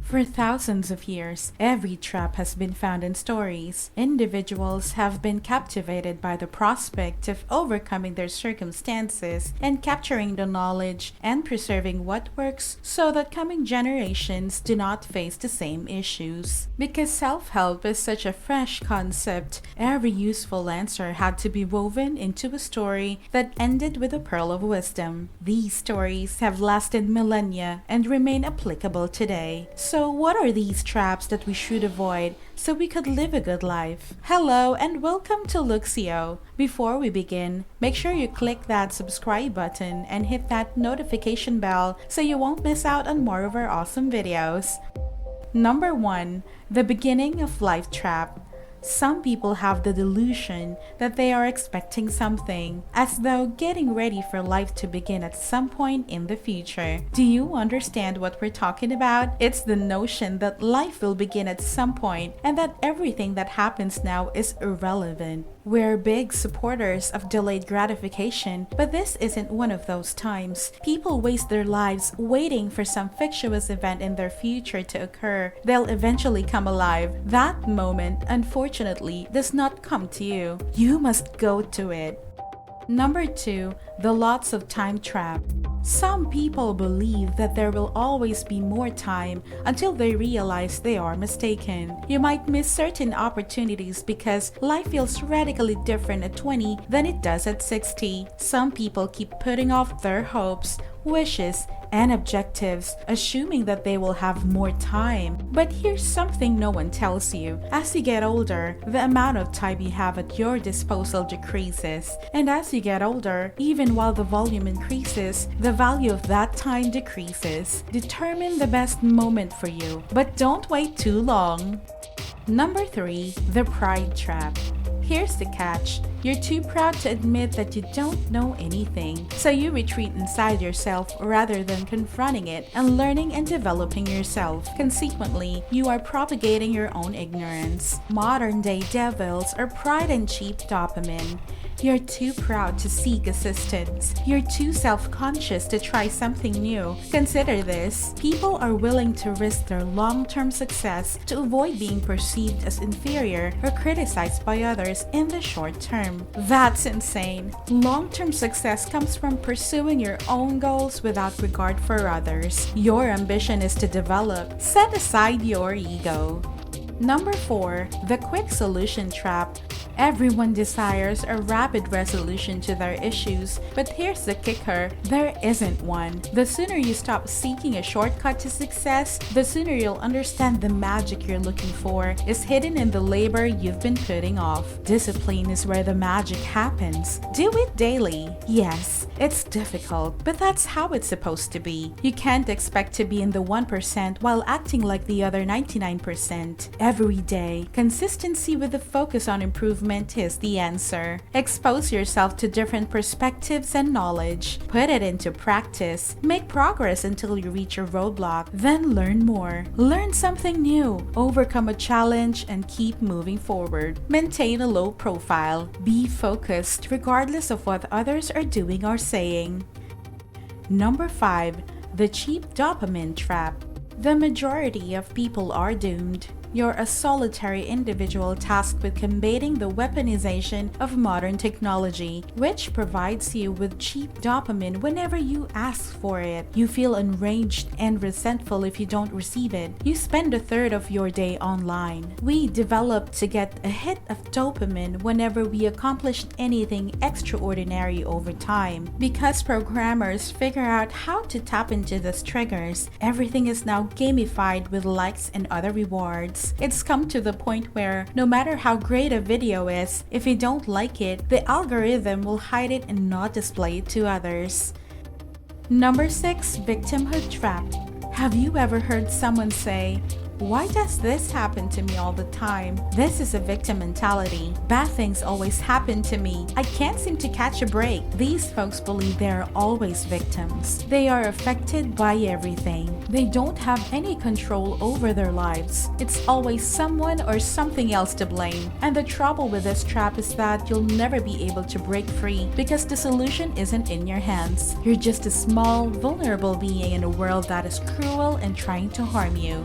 For thousands of years, every trap has been found in stories. Individuals have been captivated by the prospect of overcoming their circumstances and capturing the knowledge and preserving what works so that coming generations do not face the same issues. Because self-help is such a fresh concept, every useful answer had to be woven into a story that ended with a pearl of wisdom. These stories have lasted millennia and remain applicable today. So what are these traps that we should avoid so we could live a good life? Hello and welcome to Luxsio. Before we begin, make sure you click that subscribe button and hit that notification bell so you won't miss out on more of our awesome videos. Number 1. The beginning of life trap. Some people have the delusion that they are expecting something, as though getting ready for life to begin at some point in the future. Do you understand what we're talking about? It's the notion that life will begin at some point and that everything that happens now is irrelevant. We're big supporters of delayed gratification, but this isn't one of those times. People waste their lives waiting for some fictitious event in their future to occur. They'll eventually come alive. That moment, unfortunately, does not come to you. You must go to it. Number 2. The lots of time trap. Some people believe that there will always be more time until they realize they are mistaken. You might miss certain opportunities because life feels radically different at 20 than it does at 60. Some people keep putting off their hopes, wishes, and objectives, assuming that they will have more time. But here's something no one tells you. As you get older, the amount of time you have at your disposal decreases. And as you get older, even while the volume increases, the value of that time decreases. Determine the best moment for you, but don't wait too long. Number 3. The pride trap. Here's the catch. You're too proud to admit that you don't know anything, so you retreat inside yourself rather than confronting it and learning and developing yourself. Consequently, you are propagating your own ignorance. Modern-day devils are pride and cheap dopamine. You're too proud to seek assistance. You're too self-conscious to try something new. Consider this. People are willing to risk their long-term success to avoid being perceived as inferior or criticized by others in the short term. That's insane. Long-term success comes from pursuing your own goals without regard for others. Your ambition is to develop. Set aside your ego. Number 4. The quick solution trap. Everyone desires a rapid resolution to their issues, but here's the kicker, there isn't one. The sooner you stop seeking a shortcut to success, the sooner you'll understand the magic you're looking for is hidden in the labor you've been putting off. Discipline is where the magic happens. Do it daily. Yes, it's difficult, but that's how it's supposed to be. You can't expect to be in the 1% while acting like the other 99%. Every day, consistency with a focus on improvement is the answer. Expose yourself to different perspectives and knowledge. Put it into practice. Make progress until you reach your roadblock. Then learn more. Learn something new. Overcome a challenge and keep moving forward. Maintain a low profile. Be focused regardless of what others are doing or saying. Number 5. The cheap dopamine trap. The majority of people are doomed. You're a solitary individual tasked with combating the weaponization of modern technology, which provides you with cheap dopamine whenever you ask for it. You feel enraged and resentful if you don't receive it. You spend a third of your day online. We developed to get a hit of dopamine whenever we accomplish anything extraordinary over time. Because programmers figure out how to tap into these triggers, everything is now gamified with likes and other rewards. It's come to the point where no matter how great a video is, if you don't like it, the algorithm will hide it and not display it to others. Number 6. Victimhood trap. Have you ever heard someone say, "Why does this happen to me all the time?" This is a victim mentality. Bad things always happen to me. I can't seem to catch a break. These folks believe they are always victims. They are affected by everything. They don't have any control over their lives. It's always someone or something else to blame. And the trouble with this trap is that you'll never be able to break free because the solution isn't in your hands. You're just a small, vulnerable being in a world that is cruel and trying to harm you.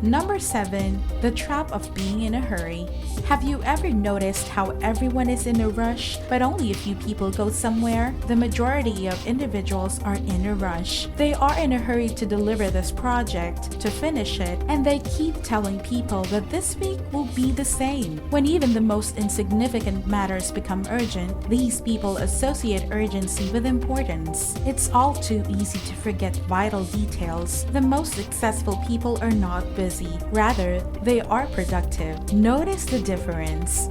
Number 7. The trap of being in a hurry. Have you ever noticed how everyone is in a rush, but only a few people go somewhere? The majority of individuals are in a rush. They are in a hurry to deliver this project, to finish it, and they keep telling people that this week will be the same. When even the most insignificant matters become urgent, these people associate urgency with importance. It's all too easy to forget vital details. The most successful people are not busy. Rather, they are productive. Notice the difference.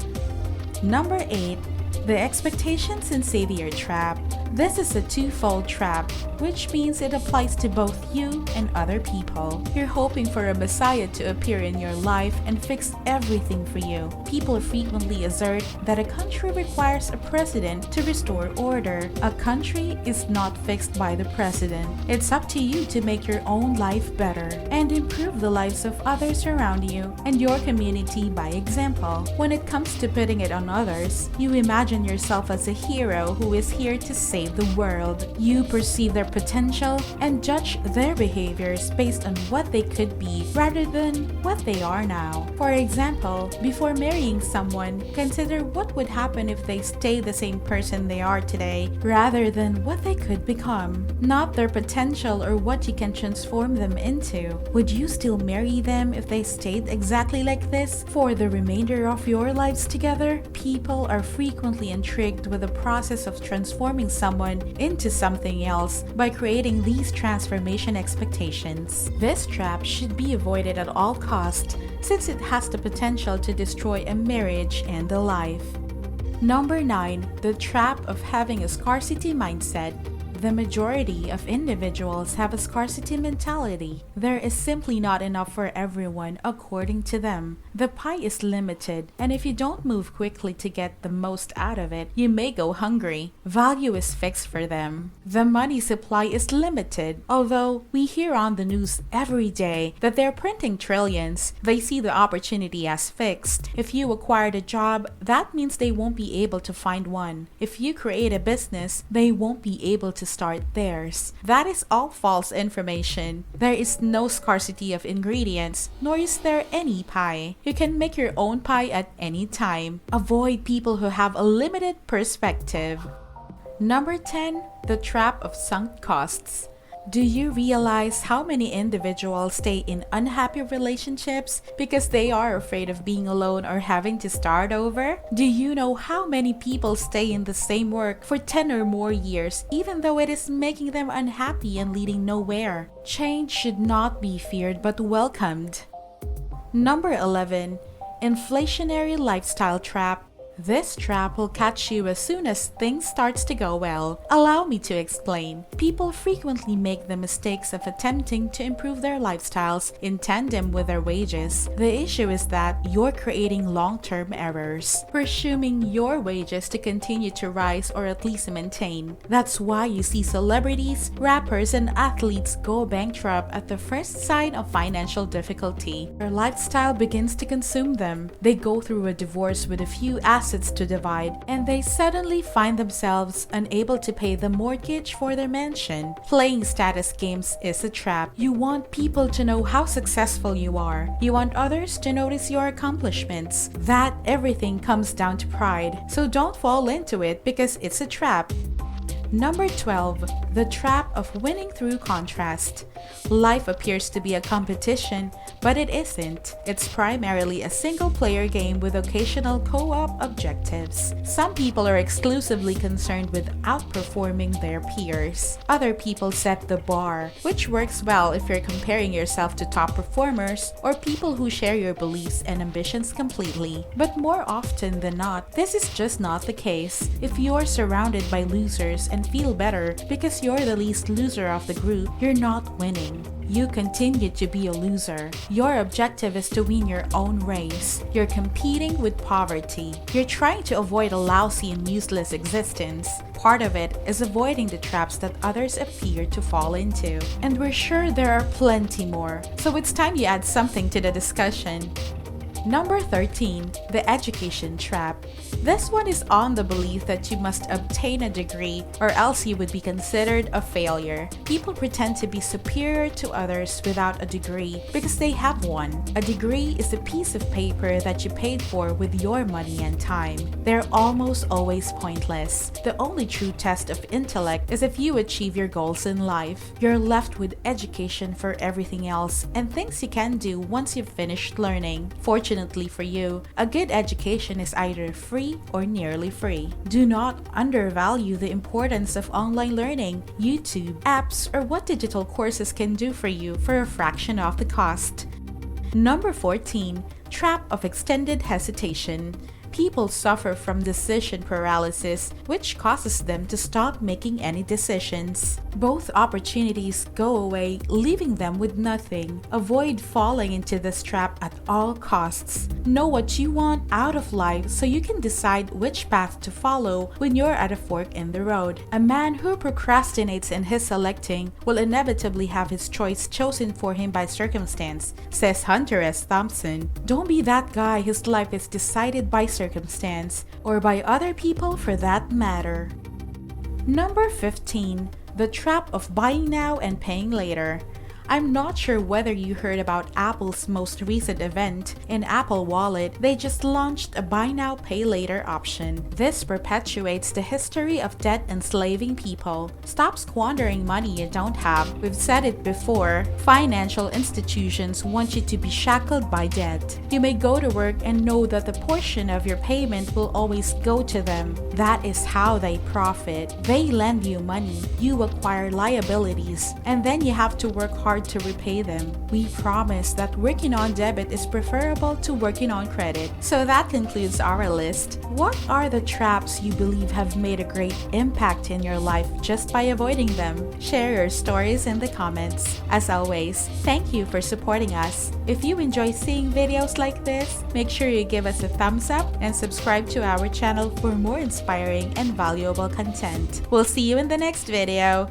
Number 8. The expectations and savior trap. This is a twofold trap, which means it applies to both you and other people. You're hoping for a messiah to appear in your life and fix everything for you. People frequently assert that a country requires a president to restore order. A country is not fixed by the president. It's up to you to make your own life better and improve the lives of others around you and your community by example. When it comes to putting it on others, you imagine yourself as a hero who is here to save the world. You perceive their potential and judge their behaviors based on what they could be rather than what they are now. For example, before marrying someone, consider what would happen if they stay the same person they are today rather than what they could become, not their potential or what you can transform them into. Would you still marry them if they stayed exactly like this for the remainder of your lives together? People are frequently intrigued with the process of transforming someone into something else by creating these transformation expectations. This trap should be avoided at all costs since it has the potential to destroy a marriage and a life. Number 9. The trap of having a scarcity mindset. The majority of individuals have a scarcity mentality. There is simply not enough for everyone according to them. The pie is limited, and if you don't move quickly to get the most out of it, you may go hungry. Value is fixed for them. The money supply is limited. Although we hear on the news every day that they're printing trillions, they see the opportunity as fixed. If you acquired a job, that means they won't be able to find one. If you create a business, they won't be able to start theirs. That is all false information. There is no scarcity of ingredients, nor is there any pie. You can make your own pie at any time. Avoid people who have a limited perspective. Number 10. The trap of sunk costs. Do you realize how many individuals stay in unhappy relationships because they are afraid of being alone or having to start over? Do you know how many people stay in the same work for 10 or more years even though it is making them unhappy and leading nowhere? Change should not be feared but welcomed. Number 11. Inflationary lifestyle trap. This trap will catch you as soon as things starts to go well. Allow me to explain. People frequently make the mistakes of attempting to improve their lifestyles in tandem with their wages. The issue is that you're creating long-term errors, presuming your wages to continue to rise or at least maintain. That's why you see celebrities, rappers, and athletes go bankrupt at the first sign of financial difficulty. Their lifestyle begins to consume them. They go through a divorce with a few assets to divide, and they suddenly find themselves unable to pay the mortgage for their mansion. Playing status games is a trap. You want people to know how successful you are. You want others to notice your accomplishments. That everything comes down to pride. So don't fall into it because it's a trap. Number 12. The trap of winning through contrast. Life appears to be a competition, but it isn't. It's primarily a single-player game with occasional co-op objectives. Some people are exclusively concerned with outperforming their peers. Other people set the bar, which works well if you're comparing yourself to top performers or people who share your beliefs and ambitions completely. But more often than not, this is just not the case. If you're surrounded by losers and feel better because you're the least loser of the group, you're not winning. You continue to be a loser. Your objective is to win your own race. You're competing with poverty. You're trying to avoid a lousy and useless existence. Part of it is avoiding the traps that others appear to fall into. And we're sure there are plenty more. So it's time you add something to the discussion. Number 13. The education trap. This one is on the belief that you must obtain a degree or else you would be considered a failure. People pretend to be superior to others without a degree because they have one. A degree is a piece of paper that you paid for with your money and time. They're almost always pointless. The only true test of intellect is if you achieve your goals in life. You're left with education for everything else and things you can do once you've finished learning. Fortunately for you, a good education is either free or nearly free. Do not undervalue the importance of online learning, YouTube, apps, or what digital courses can do for you for a fraction of the cost. Number 14. Trap of extended hesitation. People suffer from decision paralysis, which causes them to stop making any decisions. Both opportunities go away, leaving them with nothing. Avoid falling into this trap at all costs. Know what you want out of life so you can decide which path to follow when you're at a fork in the road. A man who procrastinates in his selecting will inevitably have his choice chosen for him by circumstance, says Hunter S. Thompson. Don't be that guy whose life is decided by circumstance, or by other people for that matter. Number 15. The trap of buying now and paying later. I'm not sure whether you heard about Apple's most recent event. In Apple Wallet, they just launched a buy now pay later option. This perpetuates the history of debt enslaving people. Stop squandering money you don't have. We've said it before, financial institutions want you to be shackled by debt. You may go to work and know that the portion of your payment will always go to them. That is how they profit. They lend you money, you acquire liabilities, and then you have to work hard to repay them. We promise that working on debit is preferable to working on credit. So that concludes our list. What are the traps you believe have made a great impact in your life just by avoiding them? Share your stories in the comments. As always, thank you for supporting us. If you enjoy seeing videos like this, make sure you give us a thumbs up and subscribe to our channel for more inspiring and valuable content. We'll see you in the next video.